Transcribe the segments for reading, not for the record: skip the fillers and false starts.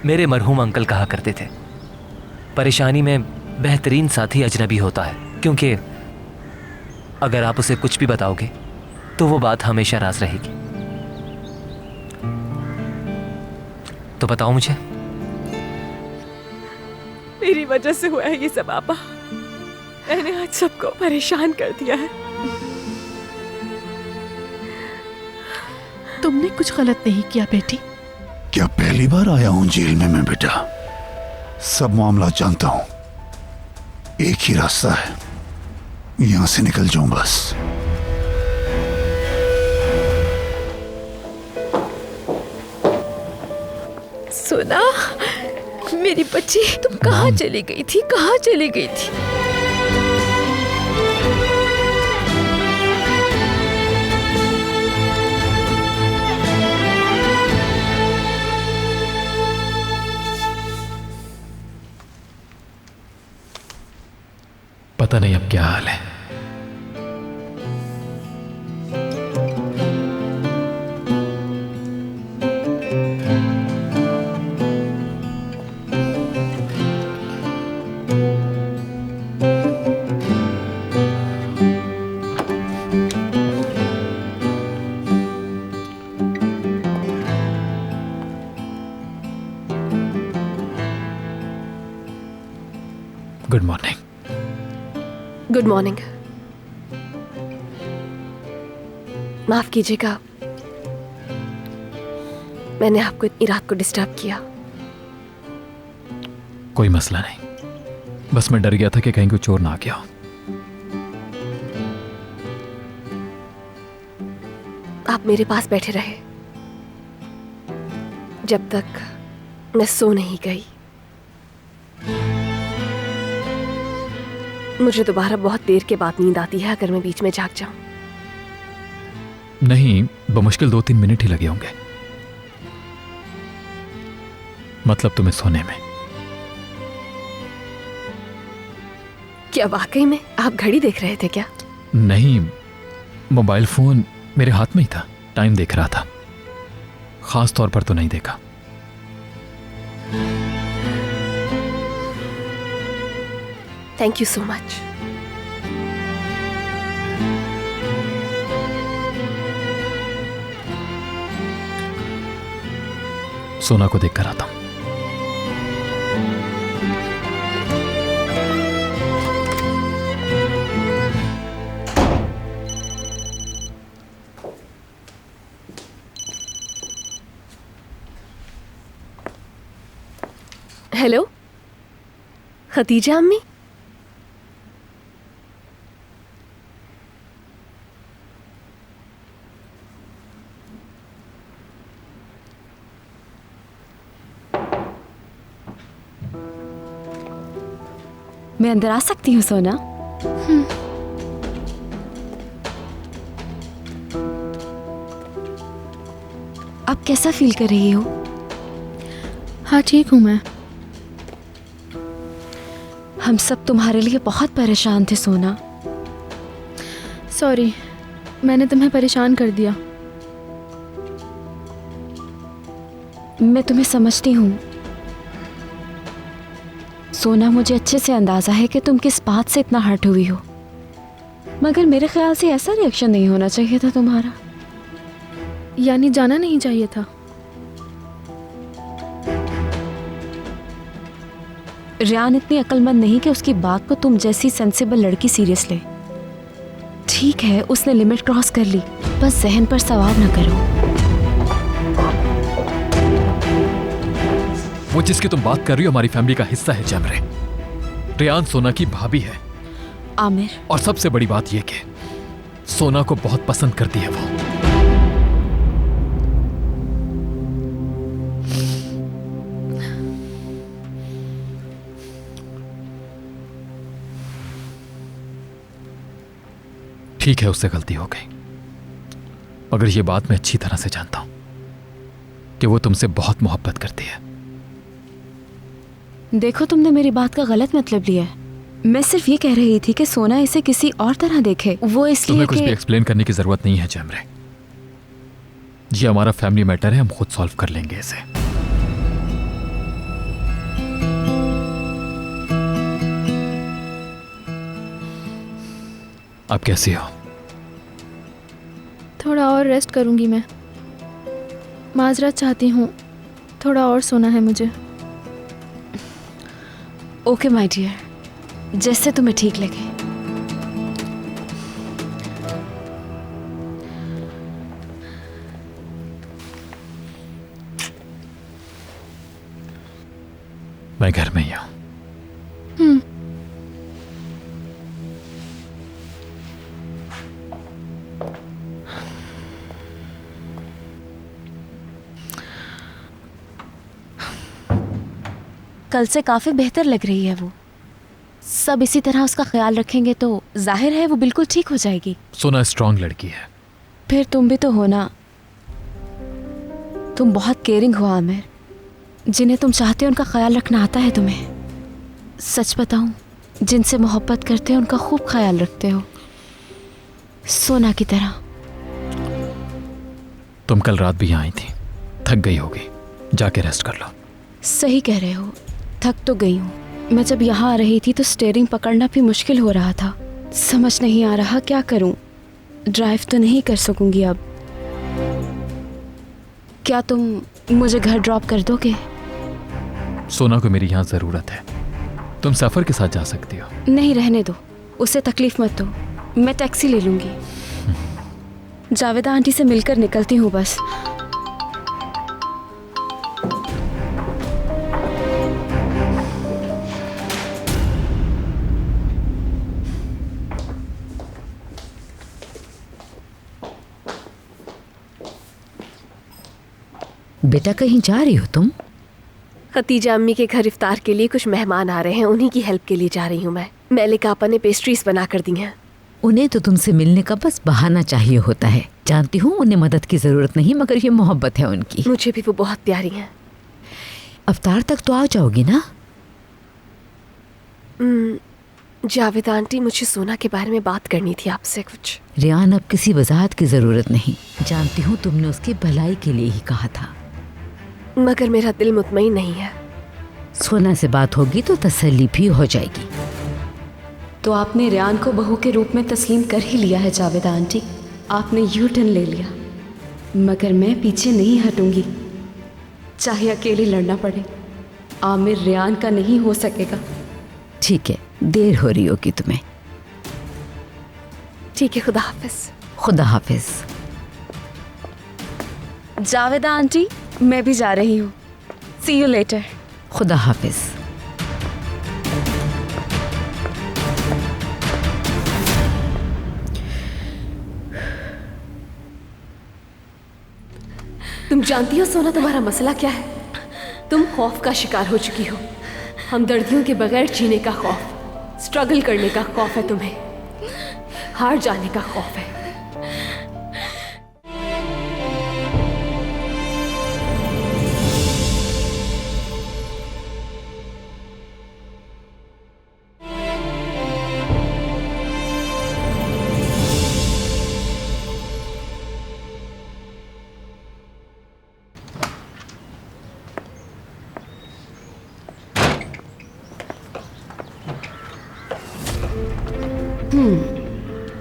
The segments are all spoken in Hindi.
मेरे मरहूम अंकल कहा करते थे, परेशानी में बेहतरीन साथी अजनबी होता है, क्योंकि अगर आप उसे कुछ भी बताओगे तो वो बात हमेशा राज रहेगी। तो बताओ मुझे। मेरी वजह से हुआ है ये सब आपा। मैंने आज सबको परेशान कर दिया है। तुमने कुछ गलत नहीं किया बेटी। क्या पहली बार आया हूं जेल में मैं बेटा? सब मामला जानता हूं। एक ही रास्ता है, यहां से निकल जाऊं बस। सुना मेरी बच्ची, तुम कहाँ चली गई थी? कहाँ चली गई थी? पता नहीं अब क्या हाल है। Good morning. Good morning. माफ कीजिएगा, मैंने आपको इतनी रात को डिस्टर्ब किया। कोई मसला नहीं, बस मैं डर गया था कि कहीं कोई चोर ना आ गया हो। आप मेरे पास बैठे रहे जब तक मैं सो नहीं गई। मुझे दोबारा बहुत देर के बाद नींद आती है अगर मैं बीच में जाग जाऊं। नहीं, बमुश्किल 2-3 मिनट ही लगे होंगे। मतलब तुम्हें सोने में। क्या वाकई में आप घड़ी देख रहे थे क्या? नहीं, मोबाइल फोन मेरे हाथ में ही था, टाइम देख रहा था। खास तौर पर तो नहीं देखा। Thank you so much. सोना को देखकर आता हूं। हेलो, खतीजा अम्मी। मैं अंदर आ सकती हूँ सोना? आप कैसा फील कर रही हो? हाँ ठीक हूँ मैं। हम सब तुम्हारे लिए बहुत परेशान थे सोना। सॉरी, मैंने तुम्हें परेशान कर दिया। मैं तुम्हें समझती हूँ सोना, मुझे अच्छे से अंदाजा है कि तुम किस बात से इतना हर्ट हुई हो, मगर मेरे ख्याल से ऐसा रिएक्शन नहीं होना चाहिए था तुम्हारा। यानी जाना नहीं चाहिए था? रियान इतनी अक्लमंद नहीं कि उसकी बात को तुम जैसी सेंसिबल लड़की सीरियस ले। ठीक है, उसने लिमिट क्रॉस कर ली, बस जहन पर सवार न करो। वो जिसकी तुम बात कर रही हो हमारी फैमिली का हिस्सा है जमरे। रियान सोना की भाभी है। आमिर, और सबसे बड़ी बात यह कि सोना को बहुत पसंद करती है वो। ठीक है, उससे गलती हो गई, मगर यह बात मैं अच्छी तरह से जानता हूं कि वो तुमसे बहुत मोहब्बत करती है। देखो, तुमने मेरी बात का गलत मतलब लिया है। मैं सिर्फ ये कह रही थी कि सोना इसे किसी और तरह देखे, वो इसलिए तुम्हें कुछ भी एक्सप्लेन करने की जरूरत नहीं है जमरे। ये हमारा फैमिली मैटर है, हम खुद सॉल्व कर लेंगे इसे। आप कैसी हो? थोड़ा और रेस्ट करूंगी मैं। माजरत चाहती हूँ, थोड़ा और सोना है मुझे। ओके माय डियर, जैसे तुम्हें ठीक लगे। मैं घर में ही हूं। कल से काफी बेहतर लग रही है वो। सब इसी तरह उसका ख्याल रखेंगे तो जाहिर है वो बिल्कुल ठीक हो जाएगी। सोना स्ट्रांग लड़की है। फिर तुम भी तो हो ना। तुम बहुत केयरिंग हो आमिर। जिन्हें तुम चाहते हो उनका ख्याल रखना आता है तुम्हें। सच बताऊं, जिनसे मोहब्बत करते हो उनका खूब ख्याल रखते हो, सोना की तरह। तुम कल रात भी यहाँ आई थी, थक गई होगी, जाके रेस्ट कर लो। सही कह रहे हो, थक तो गई हूँ। मैं जब यहाँ आ रही थी तो स्टीयरिंग पकड़ना भी मुश्किल हो रहा था। समझ नहीं आ रहा क्या करूँ। ड्राइव तो नहीं कर सकूंगी अब। क्या तुम मुझे घर ड्रॉप कर दोगे? सोना को मेरी यहाँ जरूरत है। तुम सफर के साथ जा सकती हो। नहीं, रहने दो, उसे तकलीफ मत दो। मैं टैक्सी ले लूंगी। जावेदा आंटी से मिलकर निकलती हूँ बस। बेटा कहीं जा रही हो तुम? खतीजा अम्मी के घर इफ्तार के लिए कुछ मेहमान आ रहे हैं, उन्हीं की हेल्प के लिए जा रही हूँ मैं। मेलिका आपा ने पेस्ट्रीज बना कर दी हैं। उन्हें तो तुमसे मिलने का बस बहाना चाहिए होता है। जानती हूँ उन्हें मदद की जरूरत नहीं, मगर ये मोहब्बत है उनकी। मुझे भी वो बहुत प्यारी हैं। अफ्तार तक तो आ जाओगी ना? जावेदा आंटी, मुझे सोना के बारे में बात करनी थी आपसे कुछ। रियान, अब किसी वजाहत की जरूरत नहीं। जानती हूँ तुमने उसकी भलाई के लिए ही कहा था, मगर मेरा दिल मुतमईन नहीं है। सोना से बात होगी तो तसल्ली भी हो जाएगी। तो आपने रियान को बहू के रूप में तस्लीम कर ही लिया है जावेदा आंटी। आपने यू टर्न ले लिया, मगर मैं पीछे नहीं हटूंगी, चाहे अकेले लड़ना पड़े। आमिर रियान का नहीं हो सकेगा। ठीक है, देर हो रही होगी तुम्हें। ठीक है, खुदा हाफिज। खुदा हाफिज। जावेदा आंटी, मैं भी जा रही हूँ। सी यू लेटर। खुदा हाफिज। तुम जानती हो सोना, तुम्हारा मसला क्या है? तुम खौफ का शिकार हो चुकी हो। हमदर्दियों के बगैर जीने का खौफ, स्ट्रगल करने का खौफ है तुम्हें, हार जाने का खौफ है।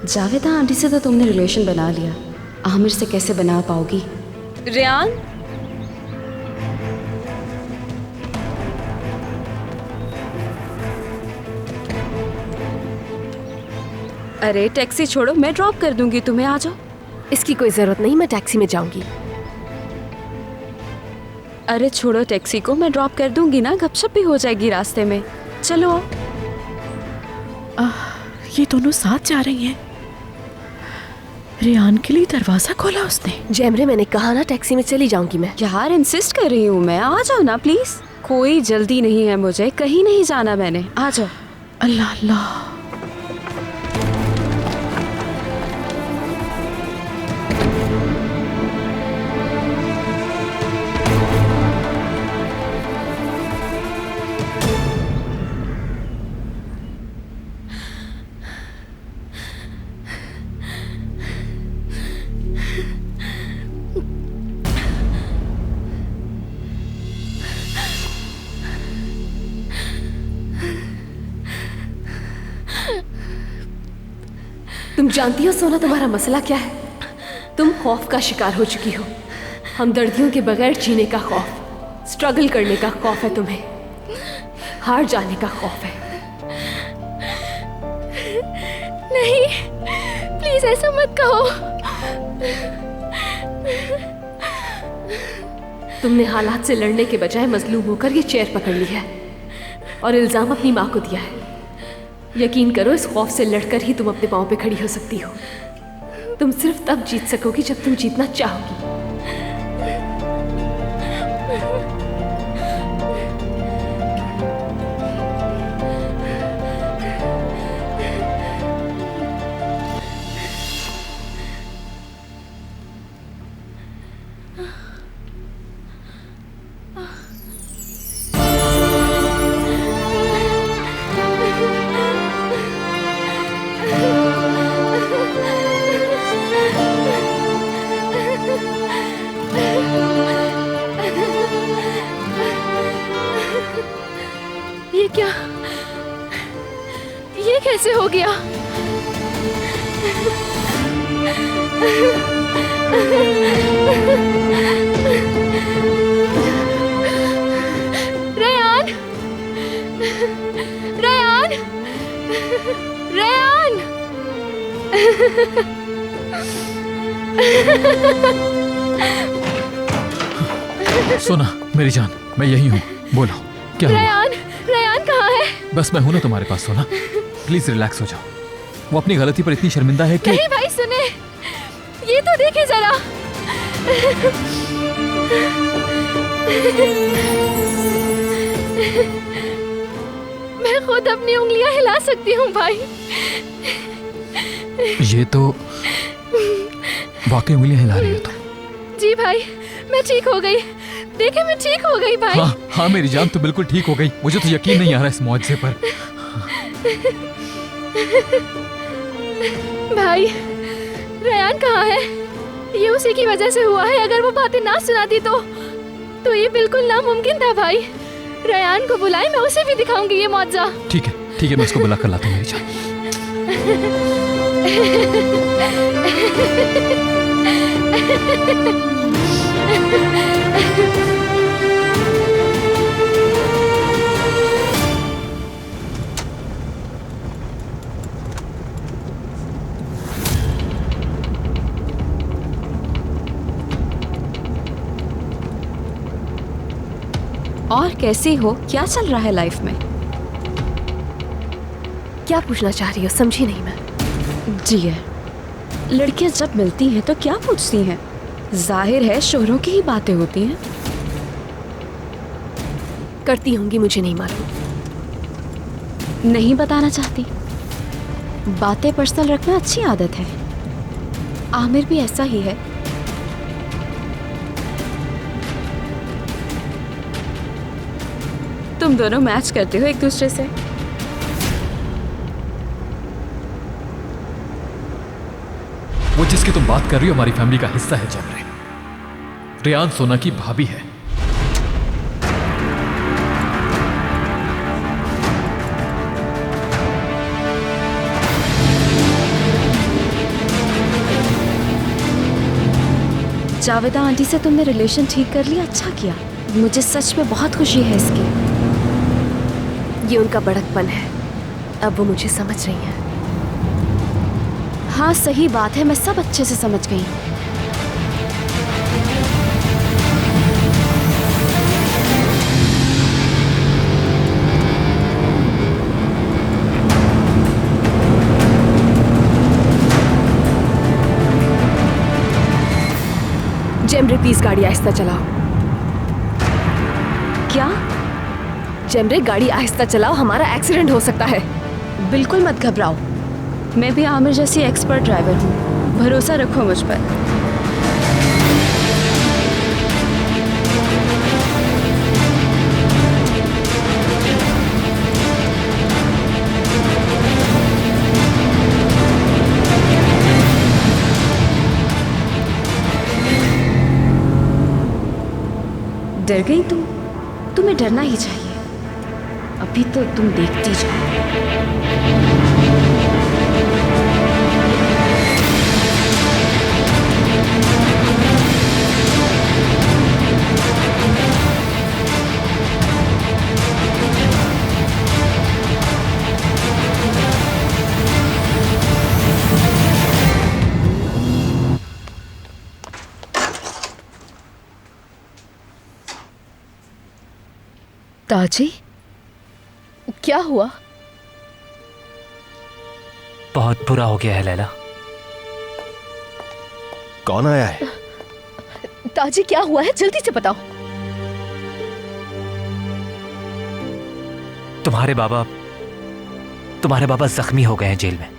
जावेदा आंटी से तो तुमने रिलेशन बना लिया, आमिर से कैसे बना पाओगी? रियान, अरे टैक्सी छोड़ो, मैं ड्रॉप कर दूंगी तुम्हें। आ जाओ। इसकी कोई जरूरत नहीं, मैं टैक्सी में जाऊंगी। अरे छोड़ो टैक्सी को, मैं ड्रॉप कर दूंगी ना, गपशप भी हो जाएगी रास्ते में। चलो आओ। ये दोनों साथ जा रही हैं। रियान के लिए दरवाजा खोला उसने। जैमरे, मैंने कहा ना टैक्सी में चली जाऊंगी मैं। यार इंसिस्ट कर रही हूँ मैं, आ जाओ ना प्लीज। कोई जल्दी नहीं है मुझे, कहीं नहीं जाना मैंने। आ जाओ। अल्लाह अल्लाह। तुम जानती हो सोना तुम्हारा मसला क्या है? तुम खौफ का शिकार हो चुकी हो। हमदर्दियों के बगैर जीने का खौफ, स्ट्रगल करने का खौफ है तुम्हें, हार जाने का खौफ है। नहीं, प्लीज ऐसा मत कहो। तुमने हालात से लड़ने के बजाय मजलूम होकर ये चेयर पकड़ ली है और इल्जाम अपनी माँ को दिया है। यकीन करो, इस खौफ से लड़कर ही तुम अपने पाँव पे खड़ी हो सकती हो। तुम सिर्फ तब जीत सकोगी जब तुम जीतना चाहोगी। ये क्या, ये कैसे हो गया? रेयान, रेयान, रेयान। सोना मेरी जान, मैं यही हूँ, बोलो क्या हुआ? रेयान, रेयान कहाँ है? बस मैं हूं ना तुम्हारे पास सोना, प्लीज रिलैक्स हो जाओ। वो अपनी गलती पर इतनी शर्मिंदा है कि नहीं भाई सुने, ये तो देखे जरा। मैं खुद अपनी उंगलियां हिला सकती हूँ भाई। ये तो वाकई उंगलियां हिला रही हो तुम। जी भाई, मैं ठीक हो गई। देखे मैं ठीक हो गई भाई। हाँ हाँ मेरी जान, तो बिल्कुल ठीक हो गई। मुझे तो यकीन नहीं आ रहा इस मुआवजे पर। भाई रेयान कहाँ है? ये उसी की वजह से हुआ है। अगर वो बातें ना सुनाती तो ये बिल्कुल नामुमकिन था भाई। रेयान को बुलाए, मैं उसे भी दिखाऊंगी ये मुआवजा। ठीक है, मैं उसको बुला कर लाता हूँ मेरी जान। और कैसी हो? क्या चल रहा है लाइफ में? क्या पूछना चाह रही हो? समझी नहीं मैं। डियर, लड़कियां जब मिलती हैं तो क्या पूछती हैं? जाहिर है शोहरों की ही बातें होती हैं। करती होंगी, मुझे नहीं मालूम। नहीं बताना चाहती। बातें पर्सनल रखना अच्छी आदत है। आमिर भी ऐसा ही है। तुम दोनों मैच करते हो एक दूसरे से। वो जिसकी तुम बात कर रही हो हमारी फैमिली का हिस्सा है जमरे। रेयान सोना की भाभी है। जावेदा आंटी से तुमने रिलेशन ठीक कर लिया, अच्छा किया। मुझे सच में बहुत खुशी है इसकी। ये उनका बड़कपन है। अब वो मुझे समझ रही हैं। हाँ सही बात है, मैं सब अच्छे से समझ गई। जेमरे प्लीज गाड़ी आहिस्ता चलाओ। क्या? जेमरे गाड़ी आहिस्ता चलाओ, हमारा एक्सीडेंट हो सकता है। बिल्कुल मत घबराओ, मैं भी आमिर जैसी एक्सपर्ट ड्राइवर हूँ। भरोसा रखो मुझ पर। डर गई तुम? तुम्हें डरना ही चाहिए। अभी तो तुम देखती जाओ। ताजी, क्या हुआ? बहुत बुरा हो गया है लैला। कौन आया है? ताजी, क्या हुआ है? जल्दी से बताओ। तुम्हारे बाबा जख्मी हो गए हैं जेल में।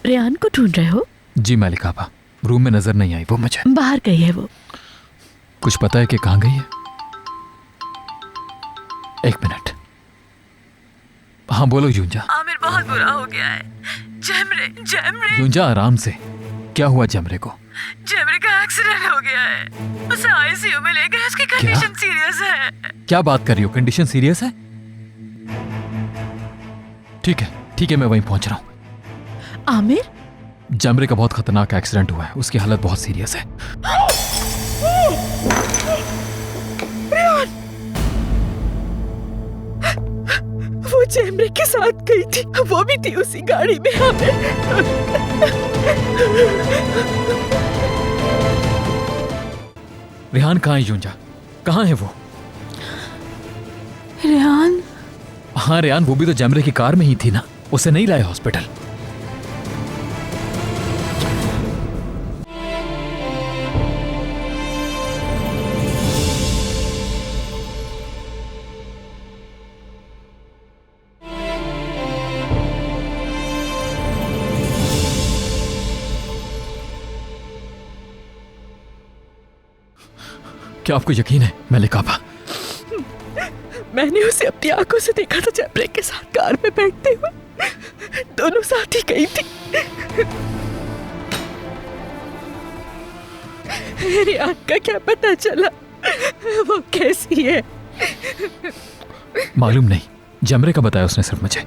रेहान को ढूंढ रहे हो? जी मालिक आपा, रूम में नजर नहीं आई वो मुझे। बाहर गई है वो। कुछ पता है कि कहाँ गई है? एक मिनट। हाँ बोलो यूंजा। आमिर, बहुत बुरा हो गया है। जमरे यूंजा आराम से। क्या हुआ जमरे को? जमरे का एक्सीडेंट हो गया है। उसे आईसीयू में ले गए। उसकी कंडीशन सीरियस है। क्या बात कर रही हो? कंडीशन सीरियस है? ठीक है मैं वहीं पहुंच रहा हूँ। आमिर, जमरे का बहुत खतरनाक एक्सीडेंट हुआ है, उसकी हालत बहुत सीरियस है। वो जमरे के साथ गई थी, वो भी थी उसी गाड़ी में। रेहान कहाँ है यूंजा? कहाँ है वो? रेहान? हाँ रेहान, वो भी तो जमरे की कार में ही थी ना, उसे नहीं लाए हॉस्पिटल? क्या आपको यकीन है मलिक आपा? मैंने उसे अपनी आंखों से देखा था जमरे के साथ कार में बैठते हुए। दोनों साथ ही गई थी। मेरी आंख का क्या पता चला? वो कैसी है? मालूम नहीं, जमरे का बताया उसने सिर्फ मुझे।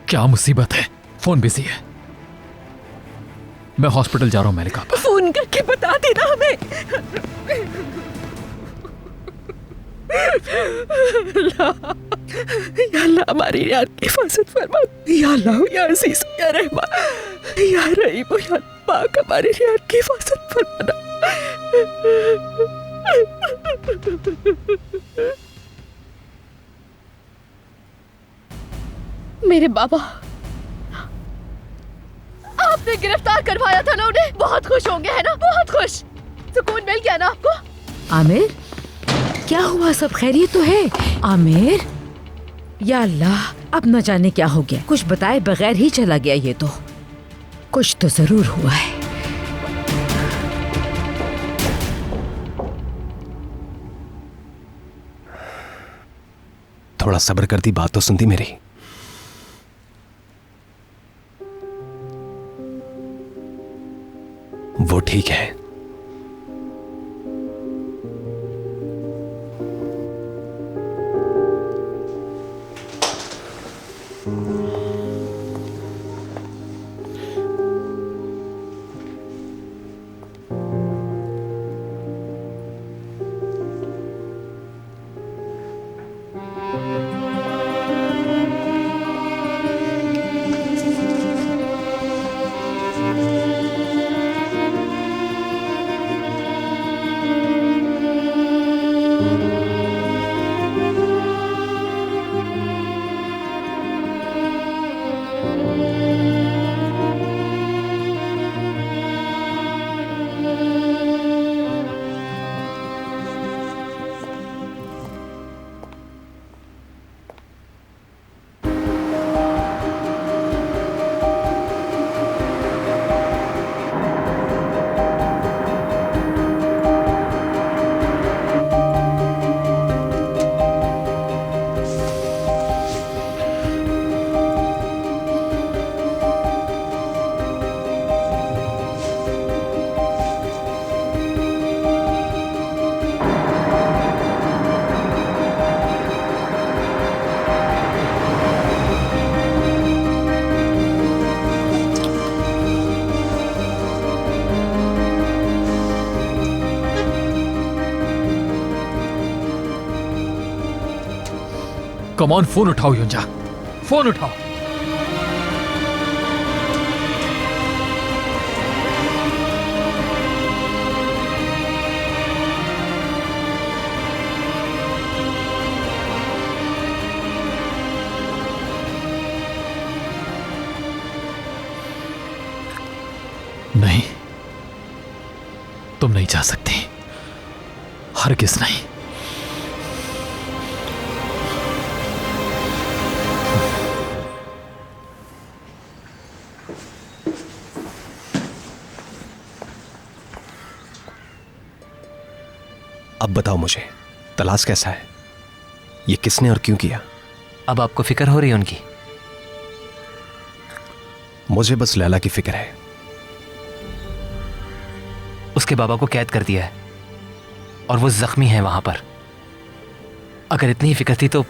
क्या मुसीबत है? फोन बिजी है। मैं हॉस्पिटल जा रहा हूं मलिक आपा। फोन करके बता देना हमें। या अल्लाह, हमारी यार की हिफाजत फरमा। या अल्लाह, या अजीज, या रहमान, या रहीम, या पाक, हमारी यार की हिफाजत फरमाना। मेरे बाबा, आपने गिरफ्तार करवाया था ना उन्हें? बहुत खुश होंगे, है ना? बहुत खुश। सुकून मिल गया ना आपको? आमिर, क्या हुआ? सब खैरियत तो है? आमिर, या अल्लाह, अब न जाने क्या हो गया। कुछ बताए बगैर ही चला गया ये तो। कुछ तो जरूर हुआ है। थोड़ा सब्र करती, बात तो सुनती मेरी। वो ठीक है। कम ऑन, फोन उठाओ युंजा, फोन उठाओ। नहीं, तुम नहीं जा सकती, हरगिज़ नहीं। अब बताओ मुझे, तलाश कैसा है? ये किसने और क्यों किया? अब आपको फिक्र हो रही है उनकी? मुझे बस लैला की फिक्र है। उसके बाबा को कैद कर दिया है और वो जख्मी है वहां पर। अगर इतनी ही फिक्र थी तो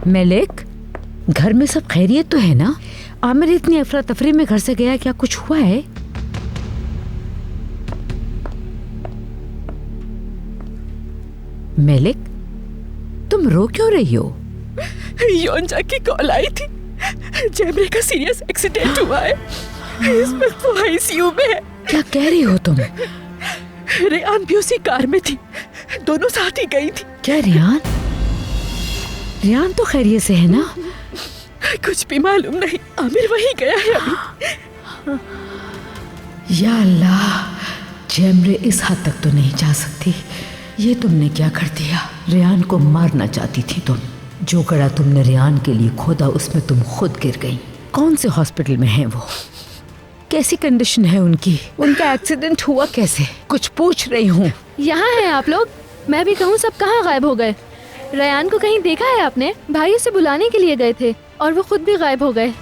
मलिक, घर में सब खैरियत तो है ना? आमिर इतनी अफरा तफरी में घर से गया, क्या कुछ हुआ है? मलिक, तुम रो क्यों रही हो? योंजा की कॉल आई थी, जैमरे का सीरियस एक्सीडेंट हुआ है, इस वक्त वो आईसीयू में है। क्या कह रही हो तुम? रेयान भी उसी कार में थी, दोनों साथ ही गई थी। क्या रेयान? रेयान तो खैरियत से है ना? कुछ भी मालूम नहीं, आमिर वहीं गया है अभी। या अल्लाह, जैमरे इस हद तक तो नहीं जा सकती। ये तुमने क्या कर दिया? रेयान को मारना चाहती थी तुम। जो गड़ा तुमने रेयान के लिए खोदा उसमें तुम खुद गिर गई। कौन से हॉस्पिटल में है वो? कैसी कंडीशन है उनकी? उनका एक्सीडेंट हुआ कैसे? कुछ पूछ रही हूँ। यहाँ हैं आप लोग? मैं भी कहूँ सब कहाँ गायब हो गए? रेयान को कहीं देखा है आपने? भाई उसे बुलाने के लिए गए थे और वो खुद भी गायब हो गए।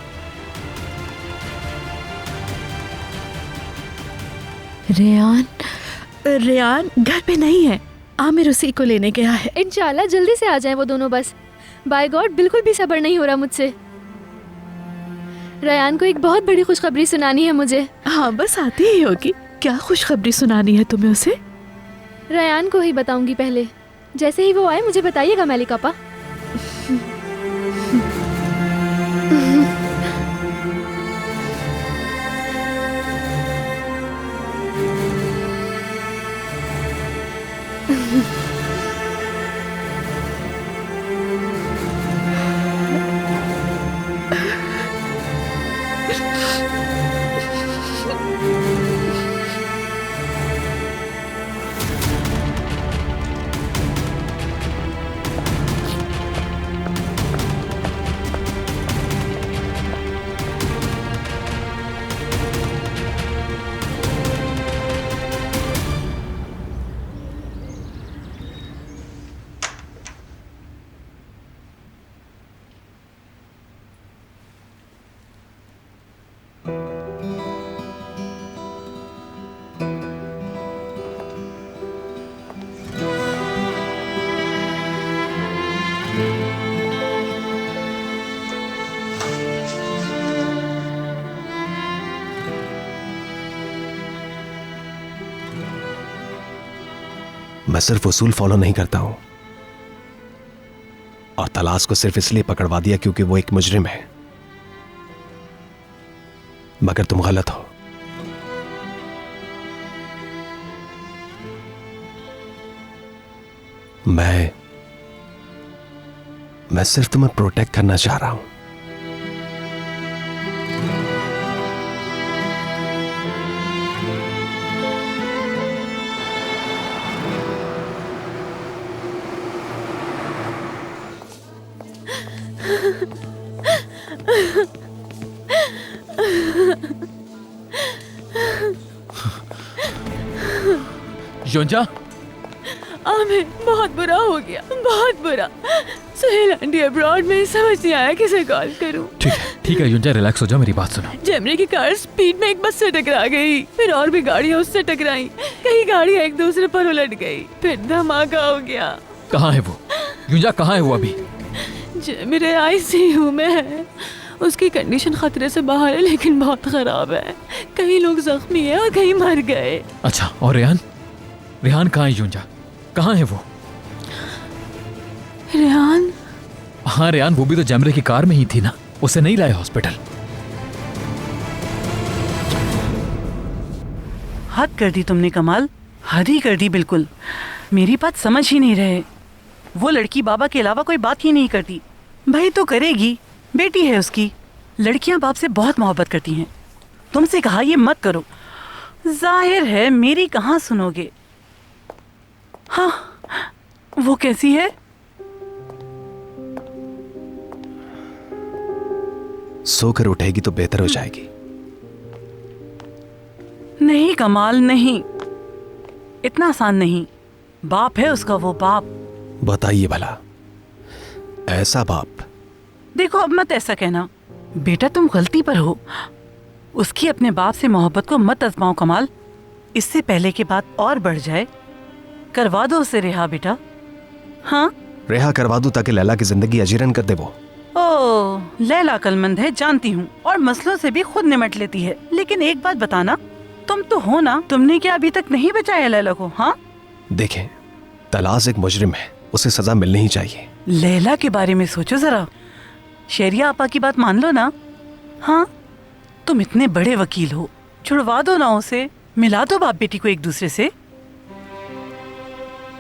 रेयान घर पे नहीं है, आमिर उसी को लेने गया है। इंशाल्लाह जल्दी से आ जाएं वो दोनों बस। बाय गॉड, बिल्कुल भी सब्र नहीं हो रहा मुझसे। रेयान को एक बहुत बड़ी खुशखबरी सुनानी है मुझे। हाँ, बस आती ही होगी। क्या खुशखबरी सुनानी है तुम्हें उसे? रेयान को ही बताऊंगी पहले। जैसे ही वो आए मुझे बताइएगा मैलिक आपा। मैं सिर्फ उसूल फॉलो नहीं करता हूं, और तलाश को सिर्फ इसलिए पकड़वा दिया क्योंकि वो एक मुजरिम है। मगर तुम गलत हो। मैं सिर्फ तुम्हें प्रोटेक्ट करना चाह रहा हूं। योंजा, आमिर, बहुत बुरा हो गया, बहुत बुरा। सुहेल आंटी अब्रॉड में समझ नहीं आया किसे कॉल करूं। ठीक है, ठीक है युंजा, रिलैक्स हो जाओ, मेरी बात सुनो। जमरे की कार स्पीड में एक बस से टकरा गई, फिर और भी गाड़ियां उससे टकराई, कई गाड़ियां एक दूसरे पर उलट गई, फिर धमाका हो गया। कहाँ है वो युंजा, कहाँ है वो अभी? जमरे आईसीयू में है। उसकी कंडीशन खतरे से बाहर है लेकिन बहुत खराब है। कई लोग जख्मी हैं और कई मर गए। अच्छा, और रेहान? रेहान कहाँ है युंजा, कहाँ है वो? रेहान? हाँ रेहान, वो भी तो जमरे की कार में ही थी ना, उसे नहीं लाए हॉस्पिटल? हद कर दी तुमने कमाल, हद ही कर दी बिल्कुल। मेरी बात समझ ही नहीं रहे। वो लड़की बाबा के अलावा कोई बात ही नहीं करती। भाई तो करेगी, बेटी है उसकी। लड़कियां बाप से बहुत मोहब्बत करती हैं। तुमसे कहा ये मत करो, जाहिर है मेरी कहाँ सुनोगे। हाँ, वो कैसी है? सोकर उठेगी तो बेहतर हो जाएगी। नहीं कमाल नहीं, इतना आसान नहीं। बाप है उसका, वो बाप। बताइए भला, ऐसा बाप? देखो अब मत ऐसा कहना बेटा, तुम गलती पर हो। उसकी अपने बाप से मोहब्बत को मत आजमाओ कमाल, इससे पहले कि बात और बढ़ जाए। करवा दो उसे रिहा बेटा। हाँ, रिहा करवा दूं ताकि लैला की जिंदगी अजीरन कर दे वो। ओ, लैला अक्लमंद है जानती हूँ, और मसलों से भी खुद निमट लेती है। लेकिन एक बात बताना, तुम तो हो ना, तुमने क्या अभी तक नहीं बचाया लैला को? हाँ देखें, तलाश एक मुजरिम है, उसे सजा मिलनी ही चाहिए। लैला के बारे में सोचो जरा। शेरिया आपा की बात मान लो ना। हाँ, तुम इतने बड़े वकील हो, छुड़वा दो ना उसे, मिला दो बाप बेटी को एक दूसरे से।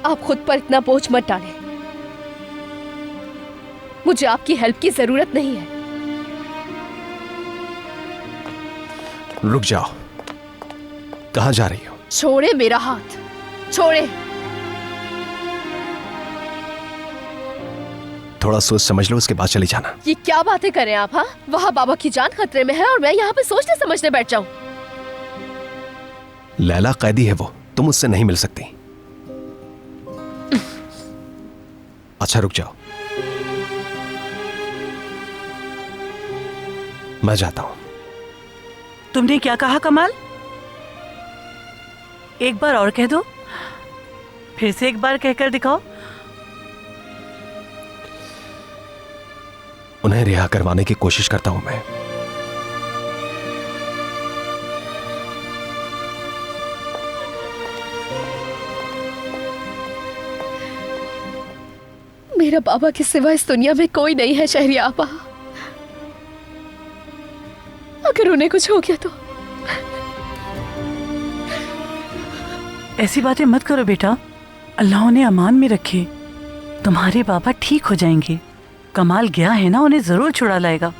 आप खुद पर इतना बोझ मत डालें। मुझे आपकी हेल्प की जरूरत नहीं है। रुक जाओ, कहाँ जा रही हो? छोड़े मेरा हाथ, छोड़े। थोड़ा सोच समझ लो, उसके बाद चली जाना। ये क्या बातें कर रहे हैं आप? हाँ, वहाँ बाबा की जान खतरे में है और मैं यहाँ पे सोचने समझने बैठ जाऊँ। लैला कैदी है वो, तुम उससे नहीं मिल सकती। अच्छा रुक जाओ, मैं जाता हूं। तुमने क्या कहा कमाल? एक बार और कह दो, फिर से एक बार कहकर दिखाओ। उन्हें रिहा करवाने की कोशिश करता हूं मैं। मेरा बाबा के सिवा इस दुनिया में कोई नहीं है शहरिया आपा। अगर उन्हें कुछ हो गया तो? ऐसी बातें मत करो बेटा, अल्लाह उन्हें अमान में रखे। तुम्हारे बाबा ठीक हो जाएंगे। कमाल गया है ना, उन्हें जरूर छुड़ा लाएगा।